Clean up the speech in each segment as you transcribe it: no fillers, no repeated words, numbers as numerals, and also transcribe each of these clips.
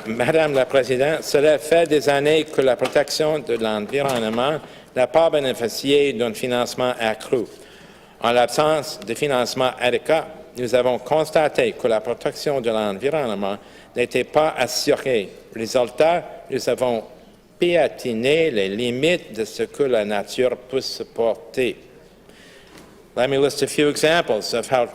Madame la Présidente, cela fait des années que la protection de l'environnement n'a pas bénéficié d'un financement accru. En l'absence de financement adéquat, nous avons constaté que la protection de l'environnement n'était pas assurée. Résultat, nous avons piétiné les limites de ce que la nature peut supporter. Let me list a few examples of how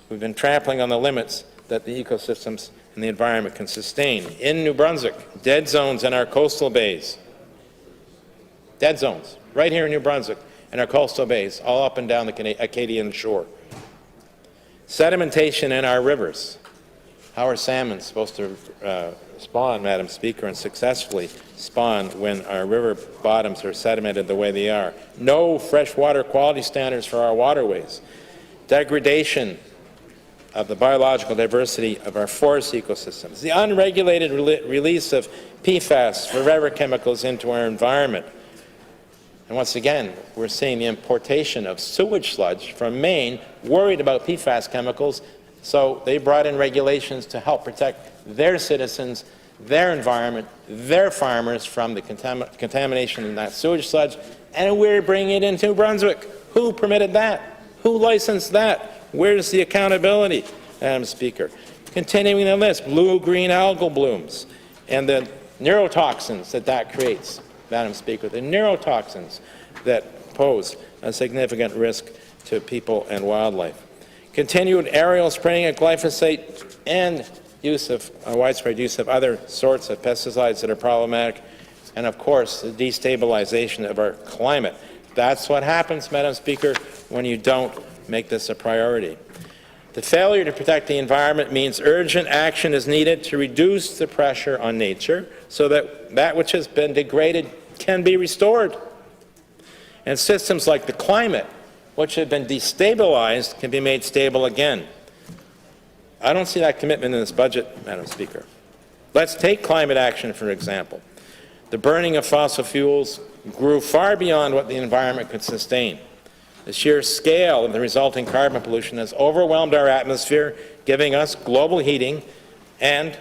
we've been trampling on the limits that the ecosystems and the environment can sustain. In New Brunswick, dead zones in our coastal bays. Dead zones, right here in New Brunswick, in our coastal bays, all up and down the Acadian shore. Sedimentation in our rivers. How are salmon supposed to spawn, Madam Speaker, and successfully spawn when our river bottoms are sedimented the way they are? No freshwater quality standards for our waterways. Degradation of the biological diversity of our forest ecosystems. The unregulated release of PFAS, forever chemicals, into our environment. And once again, we're seeing the importation of sewage sludge from Maine, worried about PFAS chemicals, so they brought in regulations to help protect their citizens, their environment, their farmers from the contamination in that sewage sludge, and we're bringing it into New Brunswick. Who permitted that? Who licensed that? Where's the accountability, Madam Speaker? Continuing the list, blue-green algal blooms and the neurotoxins that creates, Madam Speaker, the neurotoxins that pose a significant risk to people and wildlife. Continued aerial spraying of glyphosate and widespread use of other sorts of pesticides that are problematic, and of course the destabilization of our climate. That's what happens, Madam Speaker, when you don't make this a priority. The failure to protect the environment means urgent action is needed to reduce the pressure on nature so that that which has been degraded can be restored. And systems like the climate, which have been destabilized, can be made stable again. I don't see that commitment in this budget, Madam Speaker. Let's take climate action, for example. The burning of fossil fuels grew far beyond what the environment could sustain. The sheer scale of the resulting carbon pollution has overwhelmed our atmosphere, giving us global heating, and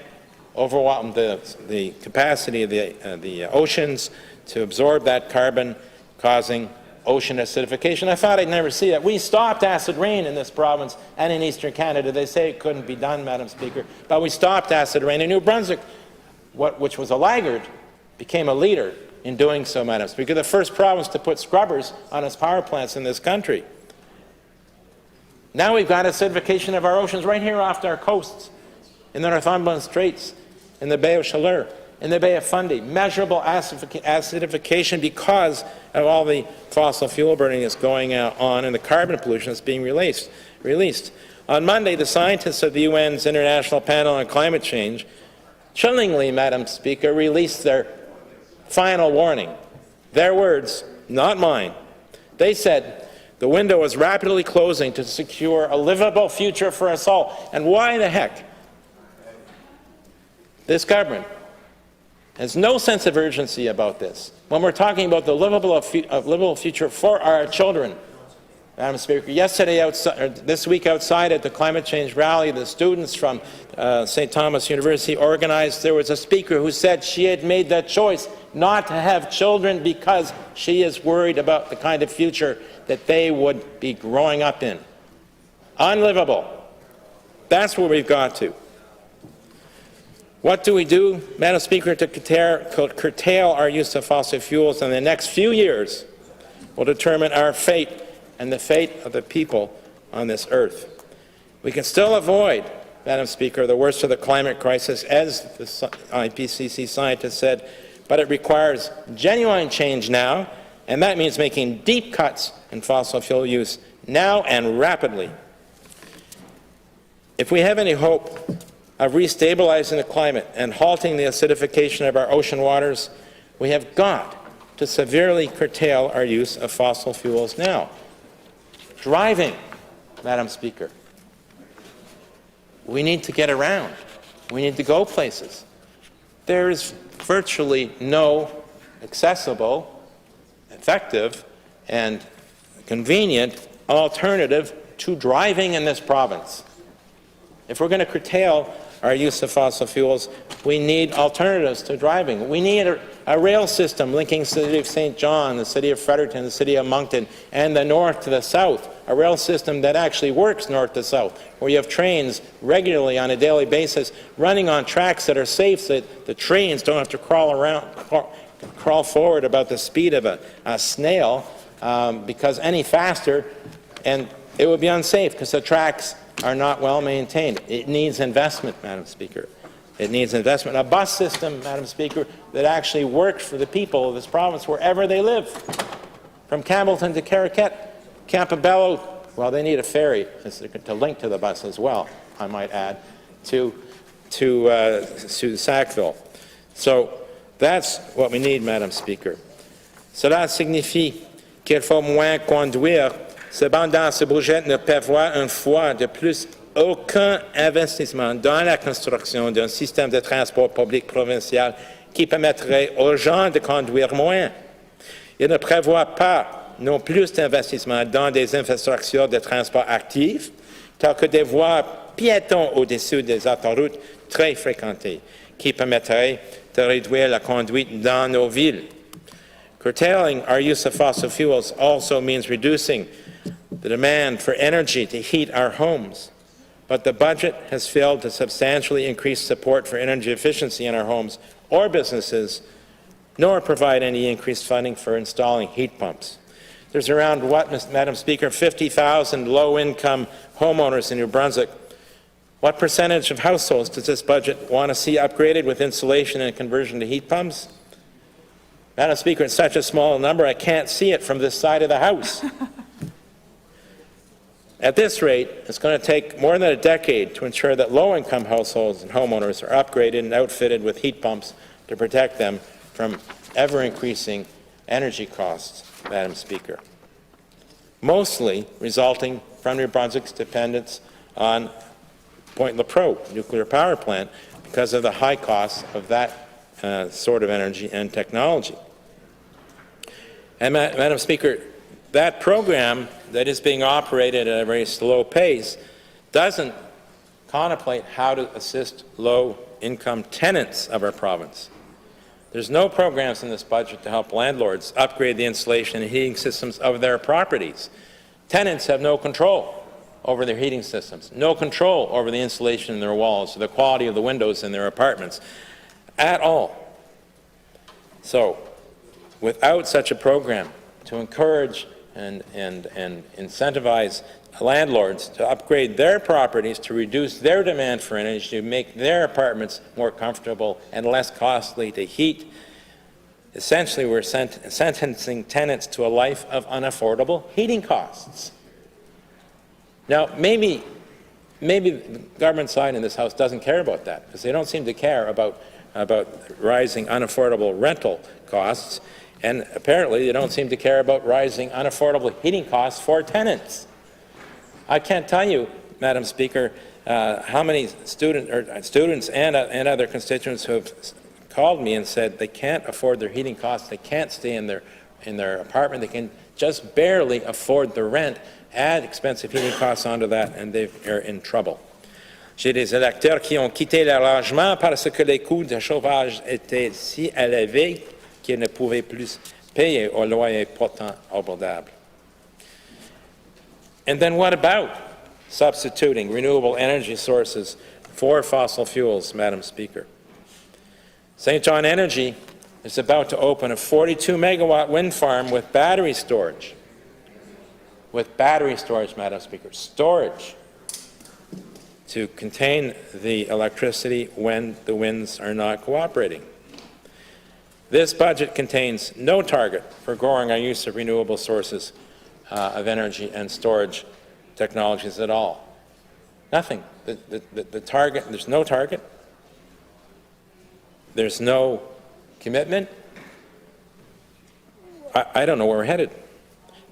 overwhelmed the capacity of the oceans to absorb that carbon, causing ocean acidification. I thought I'd never see that. We stopped acid rain in this province and in eastern Canada. They say it couldn't be done, Madam Speaker, but we stopped acid rain. In New Brunswick, which was a laggard, became a leader in doing so, Madam Speaker, the first province to put scrubbers on its power plants in this country. Now we've got acidification of our oceans right here off our coasts, in the Northumberland Straits, in the Bay of Chaleur, in the Bay of Fundy. Measurable acidification because of all the fossil fuel burning that's going on and the carbon pollution that's being released. On Monday, the scientists of the UN's International Panel on Climate Change, chillingly, Madam Speaker, released their final warning. Their words, not mine. They said the window is rapidly closing to secure a livable future for us all. And why the heck? This government has no sense of urgency about this. When we're talking about the livable future for our children, Madam Speaker, this week outside at the climate change rally, the students from St. Thomas University organized. There was a speaker who said she had made that choice not to have children because she is worried about the kind of future that they would be growing up in. Unlivable. That's where we've got to. What do we do, Madam Speaker, to curtail our use of fossil fuels in the next few years will determine our fate and the fate of the people on this earth. We can still avoid, Madam Speaker, the worst of the climate crisis, as the IPCC scientists said, but it requires genuine change now, and that means making deep cuts in fossil fuel use now and rapidly. If we have any hope of restabilizing the climate and halting the acidification of our ocean waters, we have got to severely curtail our use of fossil fuels now. Driving, Madam Speaker. We need to get around. We need to go places. There is virtually no accessible, effective, and convenient alternative to driving in this province. If we're going to curtail our use of fossil fuels, we need alternatives to driving. We need a rail system linking the city of St. John, the city of Fredericton, the city of Moncton, and the north to the south. A rail system that actually works north to south, where you have trains regularly on a daily basis running on tracks that are safe so that the trains don't have to crawl forward about the speed of a snail because any faster, and it would be unsafe because the tracks are not well maintained. It needs investment, Madam Speaker. It needs investment. A bus system, Madam Speaker, that actually works for the people of this province wherever they live. From Campbellton to Caraquet, Campobello, well, they need a ferry to link to the bus as well, I might add, to Sackville. So that's what we need, Madam Speaker. Cela signifie qu'il faut moins conduire. Cependant, ce budget ne prévoit une fois de plus aucun investissement dans la construction d'un système de transport public provincial qui permettrait aux gens de conduire moins. Il ne prévoit pas non plus d'investissement dans des infrastructures de transport actives, telles que des voies piétons au-dessus des autoroutes très fréquentées, qui permettraient de réduire la conduite dans nos villes. Curtailing our use of fossil fuels also means reducing the demand for energy to heat our homes. But the budget has failed to substantially increase support for energy efficiency in our homes or businesses, nor provide any increased funding for installing heat pumps. There's around, Madam Speaker, 50,000 low-income homeowners in New Brunswick. What percentage of households does this budget want to see upgraded with insulation and conversion to heat pumps? Madam Speaker, it's such a small number, I can't see it from this side of the House. At this rate, it's going to take more than a decade to ensure that low-income households and homeowners are upgraded and outfitted with heat pumps to protect them from ever-increasing energy costs, Madam Speaker, mostly resulting from New Brunswick's dependence on Point Lepreau nuclear power plant because of the high costs of that sort of energy and technology. And Madam Speaker, that program that is being operated at a very slow pace doesn't contemplate how to assist low-income tenants of our province. There's no programs in this budget to help landlords upgrade the insulation and heating systems of their properties. Tenants have no control over their heating systems, no control over the insulation in their walls, or the quality of the windows in their apartments at all. So, without such a program to encourage and incentivize landlords to upgrade their properties, to reduce their demand for energy, to make their apartments more comfortable and less costly to heat, essentially we're sentencing tenants to a life of unaffordable heating costs. Now, maybe the government side in this House doesn't care about that, because they don't seem to care about rising unaffordable rental costs, and apparently they don't seem to care about rising unaffordable heating costs for tenants. I can't tell you, Madam Speaker, how many students and other constituents who have called me and said they can't afford their heating costs, they can't stay in their apartment, they can just barely afford the rent, add expensive heating costs onto that, and they are in trouble. J'ai des électeurs qui ont quitté leur logement parce que les coûts de chauffage étaient si élevés qu'ils ne pouvaient plus payer au loyer pourtant abordable. And then what about substituting renewable energy sources for fossil fuels, Madam Speaker? St. John Energy is about to open a 42-megawatt wind farm with battery storage. With battery storage, Madam Speaker, storage to contain the electricity when the winds are not cooperating. This budget contains no target for growing our use of renewable sources of energy and storage technologies at all. Nothing. The target, there's no target. There's no commitment. I don't know where we're headed.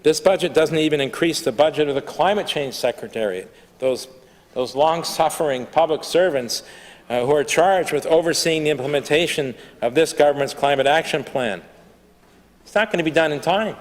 This budget doesn't even increase the budget of the Climate Change Secretariat, those long-suffering public servants who are charged with overseeing the implementation of this government's climate action plan. It's not going to be done in time.